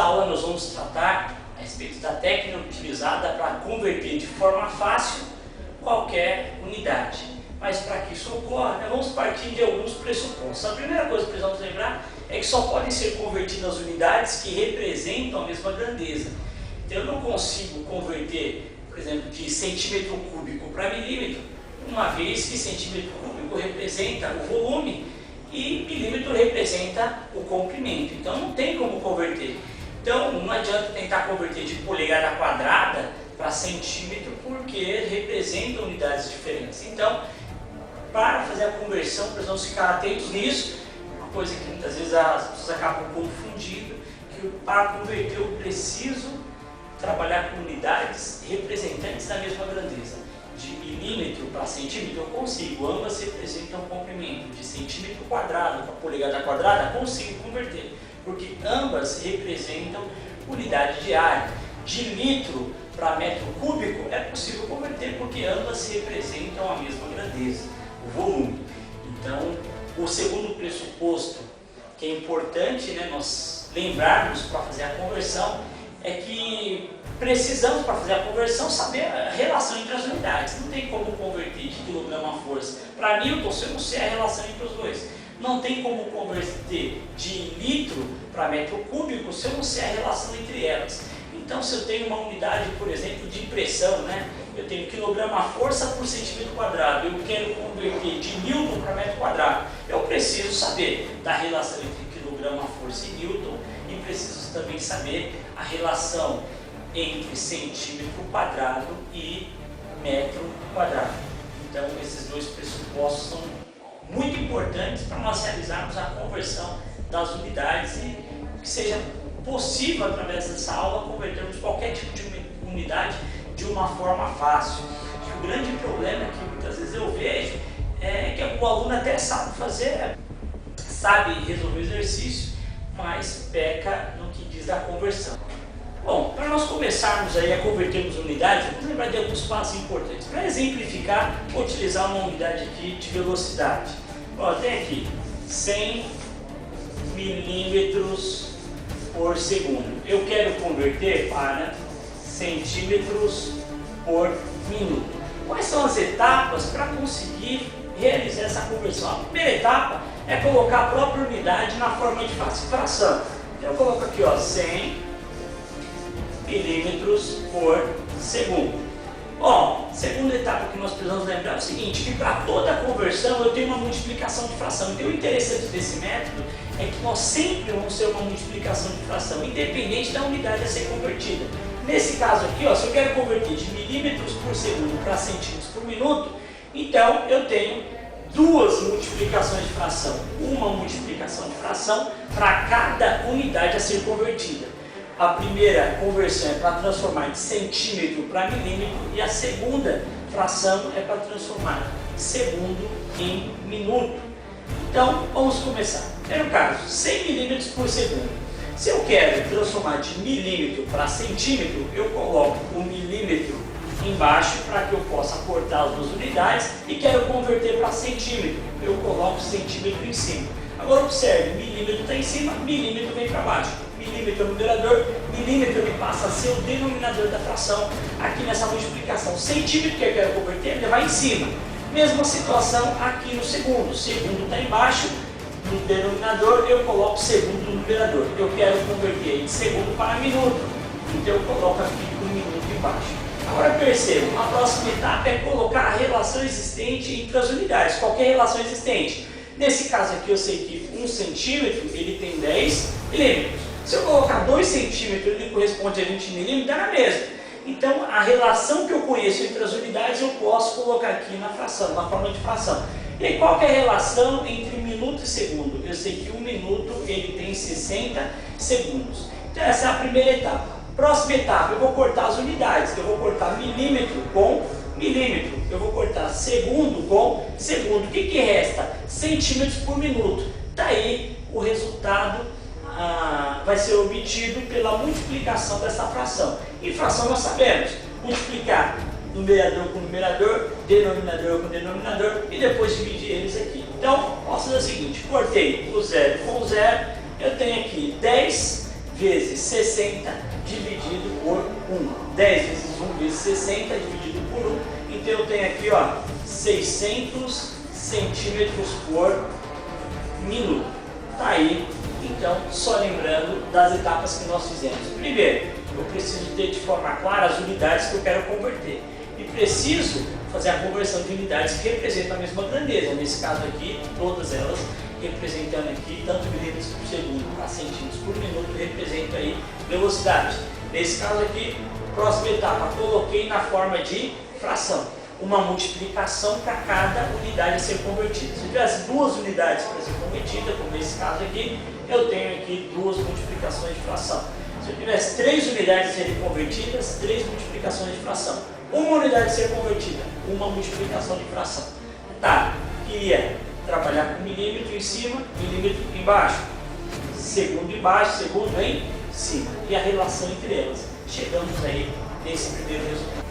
aula nós vamos tratar a respeito da técnica utilizada para converter de forma fácil qualquer unidade. Mas para que isso ocorra, nós vamos partir de alguns pressupostos. A primeira coisa que precisamos lembrar é que só podem ser convertidas unidades que representam a mesma grandeza. Então eu não consigo converter, por exemplo, de centímetro cúbico para milímetro, uma vez que centímetro cúbico representa o volume e milímetro representa o comprimento. Então não tem como converter. Então não adianta tentar converter de polegada quadrada para centímetro, porque representam unidades diferentes. Então, para fazer a conversão, precisamos ficar atentos nisso. Uma coisa que muitas vezes as pessoas acabam confundindo, que para converter eu preciso trabalhar com unidades representantes da mesma grandeza. De milímetro para centímetro eu consigo, ambas representam o comprimento. De centímetro quadrado para polegada quadrada consigo converter, porque ambas representam unidade de área. De litro para metro cúbico é possível converter, porque ambas representam a mesma grandeza, o volume. Então, o segundo pressuposto que é importante, nós lembrarmos para fazer a conversão é que precisamos, para fazer a conversão, saber a relação entre as unidades. Não tem como converter de quilograma a força para Newton se eu não sei a relação entre os dois. Não tem como converter de litro para metro cúbico se eu não sei a relação entre elas. Então, se eu tenho uma unidade, por exemplo, de pressão, eu tenho quilograma a força por centímetro quadrado, eu quero converter de Newton para metro quadrado, eu preciso saber da relação entre quilograma a força e Newton, e preciso também saber a relação entre centímetro quadrado e metro quadrado. Então, esses dois pressupostos são muito importantes para nós realizarmos a conversão das unidades e que seja possível, através dessa aula, convertermos qualquer tipo de unidade de uma forma fácil. Acho que o grande problema que muitas vezes eu vejo é que o aluno até sabe fazer, sabe resolver o exercício, mas peca no que diz da conversão. Bom, para nós começarmos aí a convertermos unidades, vamos lembrar de alguns passos importantes. Para exemplificar, vou utilizar uma unidade aqui de velocidade. Ó, tem aqui 100 milímetros por segundo. Eu quero converter para centímetros por minuto. Quais são as etapas para conseguir realizar essa conversão? A primeira etapa é colocar a própria unidade na forma de fração. Então eu coloco aqui, 100 milímetros por segundo. Segunda etapa que nós precisamos lembrar é o seguinte, que para toda conversão eu tenho uma multiplicação de fração. Então o interessante desse método é que nós sempre vamos ter uma multiplicação de fração, independente da unidade a ser convertida. Nesse caso aqui, se eu quero converter de milímetros por segundo para centímetros por minuto, então eu tenho duas multiplicações de fração. Uma multiplicação de fração para cada unidade a ser convertida. A primeira conversão é para transformar de centímetro para milímetro e a segunda fração é para transformar segundo em minuto. Então, vamos começar. Primeiro caso, 100 milímetros por segundo. Se eu quero transformar de milímetro para centímetro, eu coloco o milímetro embaixo para que eu possa cortar as duas unidades, e quero converter para centímetro, eu coloco centímetro em cima. Agora observe, milímetro está em cima, milímetro vem para baixo. Milímetro é o numerador, milímetro ele passa a ser o denominador da fração aqui nessa multiplicação. Centímetro que eu quero converter, ele vai em cima. Mesma situação aqui no segundo. Segundo está embaixo, no denominador eu coloco segundo no numerador. Eu quero converter de segundo para minuto, então eu coloco aqui o minuto embaixo. Agora percebam, a próxima etapa é colocar a relação existente entre as unidades, qualquer relação existente. Nesse caso aqui eu sei que 1 centímetro ele tem 10 milímetros. Se eu colocar 2 centímetros, ele corresponde a 20 milímetros, dá na mesma. Então, a relação que eu conheço entre as unidades, eu posso colocar aqui na fração, na forma de fração. E aí, qual que é a relação entre minuto e segundo? Eu sei que 1 minuto, ele tem 60 segundos. Então, essa é a primeira etapa. Próxima etapa, eu vou cortar as unidades. Eu vou cortar milímetro com milímetro. Eu vou cortar segundo com segundo. O que resta? Centímetros por minuto. Daí, o resultado vai ser obtido pela multiplicação dessa fração. E fração nós sabemos, multiplicar numerador com numerador, denominador com denominador e depois dividir eles aqui. Então, posso fazer o seguinte, cortei o zero com o zero, eu tenho aqui 10 vezes 60 dividido por 1. 10 vezes 1 vezes 60 dividido por 1. Então eu tenho aqui, ó, 600 centímetros por minuto. Tá aí, então, só lembrando das etapas que nós fizemos. Primeiro, eu preciso ter de forma clara as unidades que eu quero converter. E preciso fazer a conversão de unidades que representam a mesma grandeza. Nesse caso aqui, todas elas representando aqui tanto milímetros por segundo a centímetros por minuto, representa aí velocidade. Nesse caso aqui, próxima etapa, coloquei na forma de fração, uma multiplicação para cada unidade a ser convertida. Se eu tivesse duas unidades para ser convertida, como nesse caso aqui, eu tenho aqui duas multiplicações de fração. Se eu tivesse 3 unidades a serem convertidas, 3 multiplicações de fração. Uma unidade a ser convertida, uma multiplicação de fração. Tá, queria trabalhar com milímetro em cima, milímetro embaixo, segundo embaixo, segundo em cima. E a relação entre elas. Chegamos aí nesse primeiro resultado.